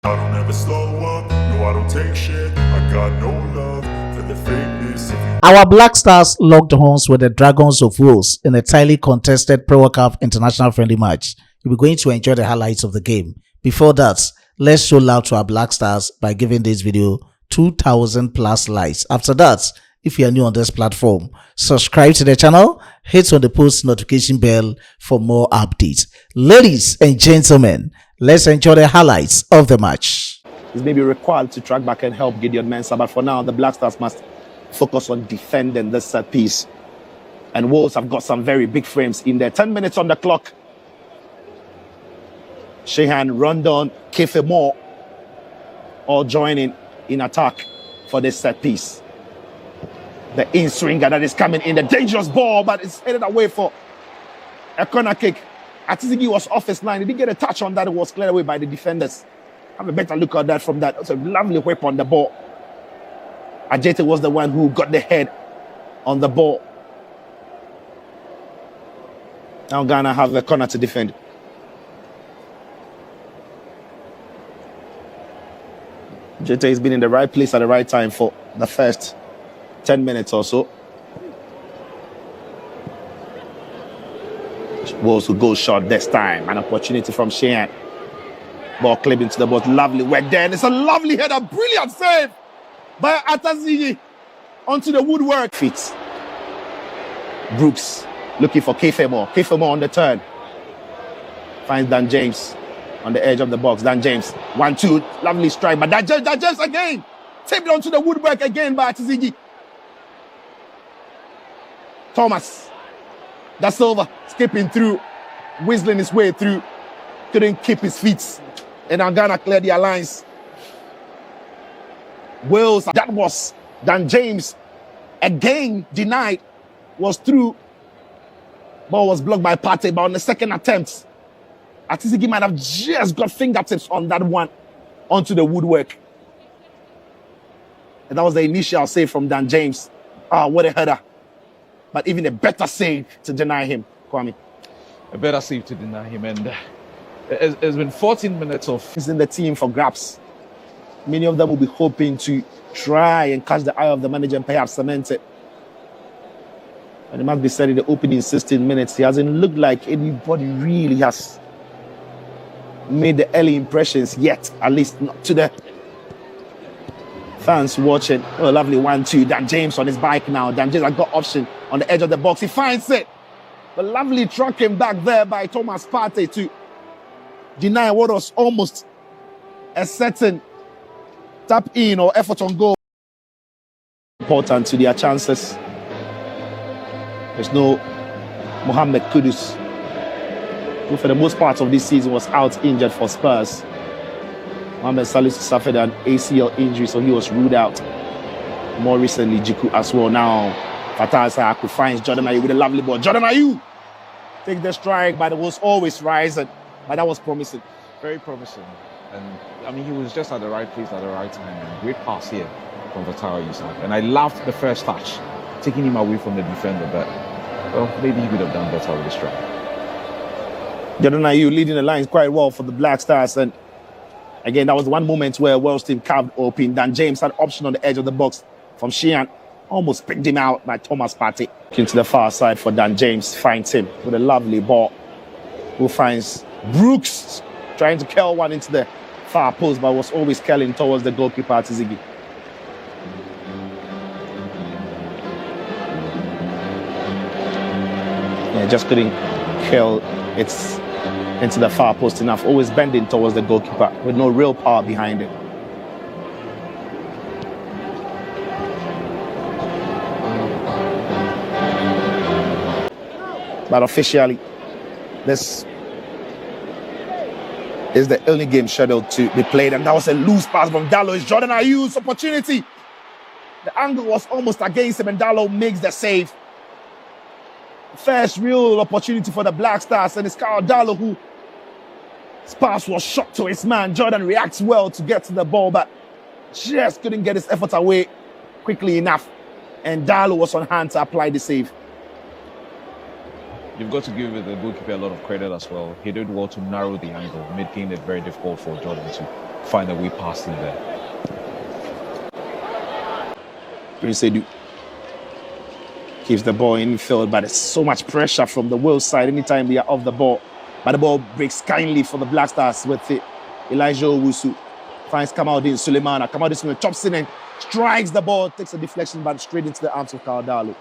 I don't ever slow up, no I don't take shit. I got no love for the fakeness. Our Black Stars locked horns with the Dragons of Wales in a tightly contested Pro World Cup international friendly match. You'll be going to enjoy the highlights of the game. Before that, let's show love to our Black Stars by giving this video 2,000 plus likes. After that, if you are new on this platform, subscribe to the channel, hit on the post notification bell for more updates. Ladies and gentlemen, let's enjoy the highlights of the match. He's maybe required to track back and help Gideon Mensah, but for now, the Black Stars must focus on defending this set piece. And Wolves have got some very big frames in there. 10 minutes on the clock. Shehan, Rondon, Kefe Moore, all joining in attack for this set piece. The in-swinger that is coming in, the dangerous ball, but it's headed away for a corner kick. Atizigi was off his line. He didn't get a touch on that. It was cleared away by the defenders. Have a better look at that from that. It's a lovely whip on the ball. Ajete was the one who got the head on the ball. Now Ghana have a corner to defend. Ajete has been in the right place at the right time for the first 10 minutes or so. Wolves will go short this time. An opportunity from Shehan. Ball clipped into the boat. Lovely work there. And it's a lovely header. Brilliant save by Atazigi onto the woodwork. Feet. Brooks looking for Kefe Moore. Kefe Moore on the turn. Finds Dan James on the edge of the box. Dan James. 1-2. Lovely strike. But Dan James again. Taped onto the woodwork again by Atazigi. Thomas. Da Silva skipping through. Whistling his way through. Couldn't keep his feet. And Ghana cleared the alliance. Wales, that was Dan James. Again denied. Was through. Ball was blocked by Partey, but on the second attempt, Atizigi might have just got fingertips on that one onto the woodwork. And that was the initial save from Dan James. Ah, what a header. But even a better save to deny him, Kwame. A better save to deny him. And it's been 14 minutes of... He's in the team for grabs. Many of them will be hoping to try and catch the eye of the manager and perhaps cement it. And it must be said in the opening 16 minutes, he hasn't looked like anybody really has made the early impressions yet, at least not to the fans watching. Oh, lovely 1-2. Dan James on his bike now. Dan James has got option on the edge of the box. He finds it. The lovely tracking back there by Thomas Partey to deny what was almost a certain tap in or effort on goal. Important to their chances. There's no Mohamed Kudus, who for the most part of this season was out injured for Spurs. Mohamed Salisu suffered an ACL injury, so he was ruled out. More recently, Jiku as well. Now, Fatah Sahaku finds Jordan Ayew with a lovely ball. Jordan Ayew takes the strike, but it was always rising. But that was promising. Very promising. And, I mean, he was just at the right place at the right time. And great pass here from Fatah Sahaku. And I loved the first touch, taking him away from the defender. But, well, maybe he would have done better with the strike. Jordan Ayew leading the lines quite well for the Black Stars. And again, that was one moment where Wales team carved open. Dan James had option on the edge of the box from Shehan. Almost picked him out by Thomas Partey. Into the far side for Dan James. Finds him with a lovely ball. Who finds Brooks trying to curl one into the far post, but was always curling towards the goalkeeper, Atizigi. Yeah, just couldn't curl it into the far post enough. Always bending towards the goalkeeper with no real power behind it. But officially, this is the only game scheduled to be played. And that was a loose pass from Dallo. It's Jordan Ayew's opportunity. The angle was almost against him, and Dallo makes the save. First real opportunity for the Black Stars, and it's Carl Dallo who his pass was shot to his man. Jordan reacts well to get to the ball, but just couldn't get his effort away quickly enough. And Dallo was on hand to apply the save. You've got to give the goalkeeper a lot of credit as well. He did well to narrow the angle, making it very difficult for Jordan to find a way past him there. Prince Edu keeps the ball in field, but there's so much pressure from the Wales side anytime they are off the ball. But the ball breaks kindly for the Black Stars with it. Elijah Owusu finds Kamaldeen Suleimana. Kamaldeen Suleimana chops in and strikes the ball, takes a deflection, but straight into the arms of Kardalo.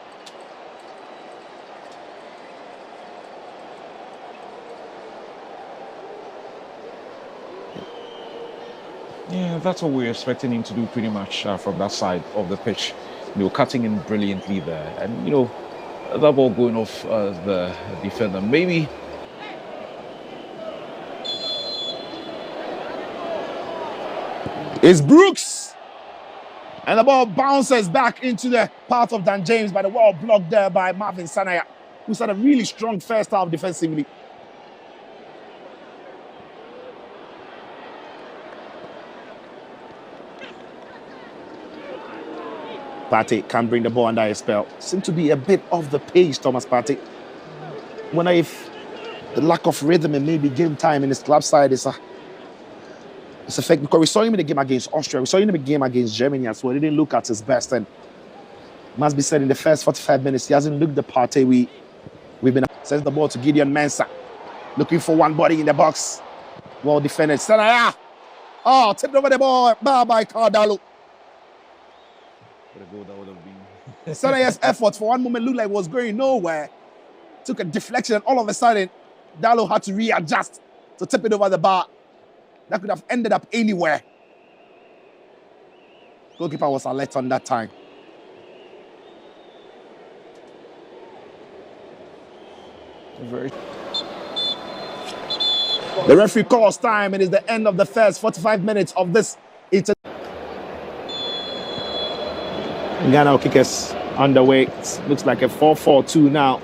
Yeah, that's what we're expecting him to do pretty much from that side of the pitch. Cutting in brilliantly there. And, that ball going off the defender. Maybe... It's Brooks! And the ball bounces back into the path of Dan James, but the ball blocked there by Marvin Sanaya, who's had a really strong first half defensively. Partey can bring the ball under his spell. Seems to be a bit off the pace, Thomas Partey. Wonder if the lack of rhythm and maybe game time in his club side is effect, because we saw him in the game against Austria, we saw him in the game against Germany as well. He didn't look at his best, and must be said in the first 45 minutes, he hasn't looked the Partey we've been. Sends the ball to Gideon Mensah, looking for one body in the box. Well defended. Sanaya! Oh, tipped over the ball by Kardalo. What a goal that would have been. Sanaya's effort for one moment looked like it was going nowhere. Took a deflection, and all of a sudden, Dalo had to readjust to tip it over the bar. That could have ended up anywhere. Goalkeeper was alert on that time. The referee calls time. It is the end of the first 45 minutes of this. Ghana will kick us underway. It looks like a 4-4-2 now.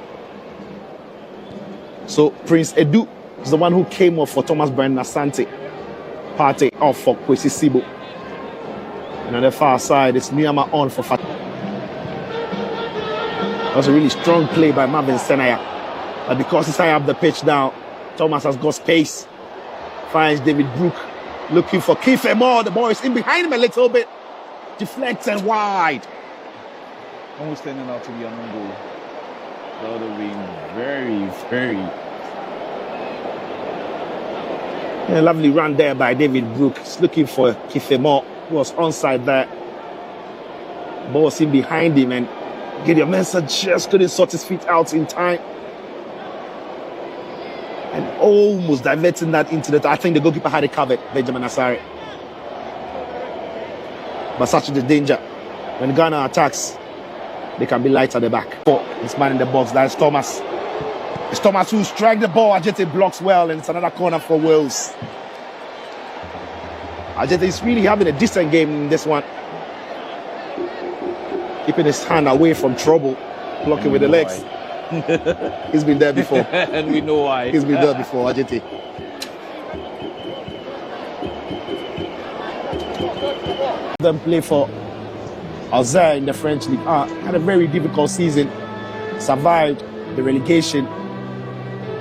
So Prince Edu is the one who came off for Thomas Brendan Asante. Partey off for Kwesi Sibo. And on the far side, it's Nyama on for Fat. That was a really strong play by Marvin Senaya. But because he's high up the pitch now, Thomas has got space. Finds David Brook looking for Kiefer Moore. The ball is in behind him a little bit. Deflects and wide. Almost turning out to be an own goal. That would have been very, very... A lovely run there by David Brook. He's looking for Kiefer Moore, who was onside there. Ball's in behind him, and Gideon Mensah just couldn't sort his feet out in time. And almost diverting that into the... I think the goalkeeper had it covered, Benjamin Asare. But such is the danger. When Ghana attacks, they can be light at the back. This man in the box, that's Thomas. It's Thomas who strikes the ball. Ajete blocks well, and it's another corner for Wales. Ajete is really having a decent game in this one. Keeping his hand away from trouble, blocking with the legs. He's been there before. And we know why. He's been there before, Ajete. Them play for Auxerre in the French League. Had a very difficult season. Survived the relegation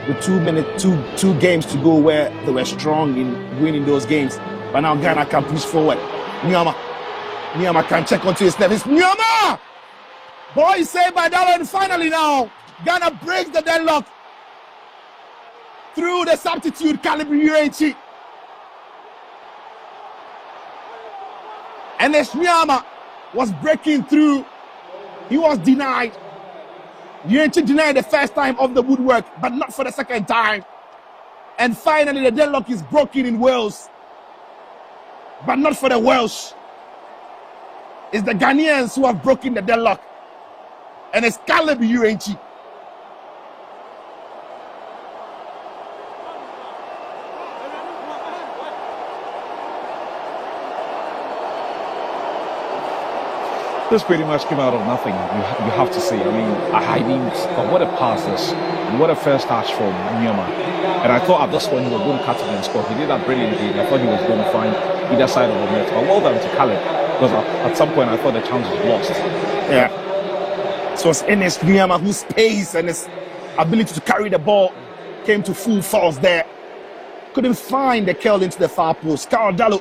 with 2 games to go, where they were strong in winning those games. But now Ghana can push forward. Nyama can check onto his left. It's Nyama! Boy is saved by Dalo, and finally now Ghana breaks the deadlock through the substitute Calibri UHE. And as Nyama was breaking through, he was denied. UHE denied the first time of the woodwork, but not for the second time. And finally the deadlock is broken in Wales, but not for the Welsh. It's the Ghanaians who have broken the deadlock. And it's Calibri UHE. This pretty much came out of nothing, you have to say. I mean, what a pass this, and what a first touch from Nyama. And I thought at this point he was going to cut it and score. He did that brilliantly. I thought he was going to find either side of the net. But well done to Caleb, because at some point I thought the chance was lost. Yeah. So it's Enes Nyama, whose pace and his ability to carry the ball came to full force there. Couldn't find the curl into the far post. Kardalo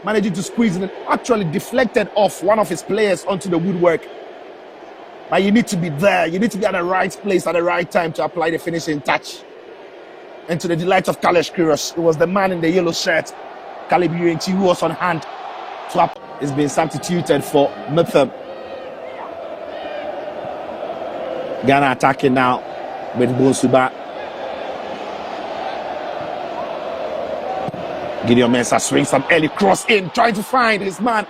managing to squeeze it and actually deflected off one of his players onto the woodwork. But you need to be there. You need to be at the right place at the right time to apply the finishing touch. And to the delight of Kalesh Kyrgios, it was the man in the yellow shirt, Caleb UNT, who was on hand to up. Is being substituted for Mitham. Ghana attacking now with Bonsuba. Gideon Mensah swings some early cross in, trying to find his man.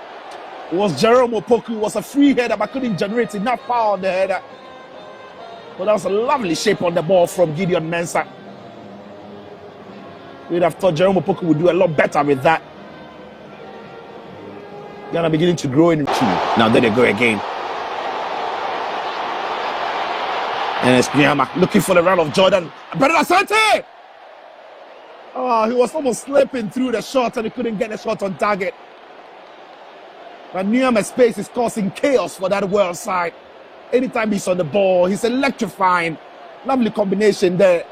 It was Jerome Opoku. It was a free header, but couldn't generate enough power on the header. But that was a lovely shape on the ball from Gideon Mensah. We'd have thought Jerome Opoku would do a lot better with that. Ghana beginning to grow in. Now there they go again. And it's Griyama looking for the run of Jordan. Better Asante! Oh, he was almost slipping through the shot and he couldn't get the shot on target. But Niyama's space is causing chaos for that world side. Anytime he's on the ball, he's electrifying. Lovely combination there.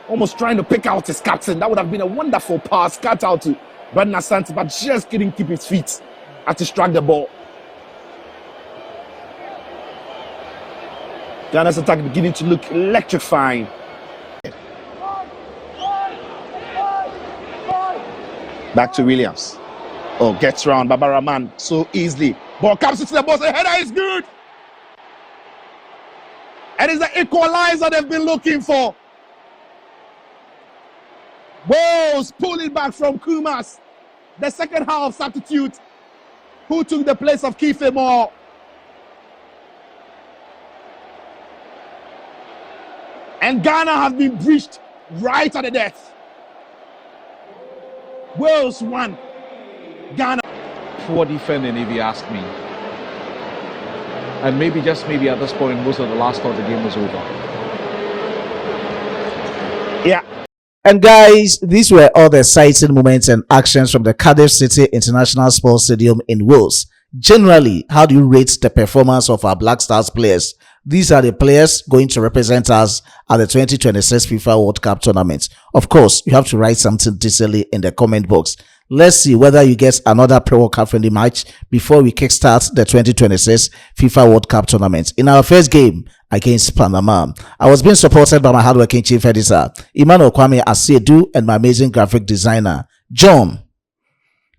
Almost trying to pick out his captain. That would have been a wonderful pass. Cut out to Brandon Asante, but just couldn't keep his feet as he struck the ball. Ghana's attack beginning to look electrifying. Back to Williams. Oh, gets round Babaraman so easily. Ball comes into the box. The header is good. And it's the equalizer they've been looking for. Wales pulling back from Kumas. The second half substitute who took the place of Kiefer Moore. And Ghana have been breached right at the death. Wales won. Ghana. Poor defending, if you ask me. And maybe, just maybe at this point, most of the last thought the game was over. Yeah. And guys, these were all the exciting moments and actions from the Cardiff City International Sports Stadium in Wales. Generally, how do you rate the performance of our Black Stars players? These are the players going to represent us at the 2026 FIFA World Cup tournament. Of course, you have to write something decently in the comment box. Let's see whether you get another Pro-World Cup friendly match before we kickstart the 2026 FIFA World Cup tournament. In our first game against Panama, I was being supported by my hardworking chief editor, Emmanuel Kwame Asiedu, and my amazing graphic designer, John.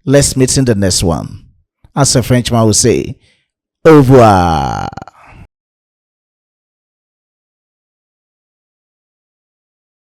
Let's meet in the next one. As a Frenchman will say, au revoir.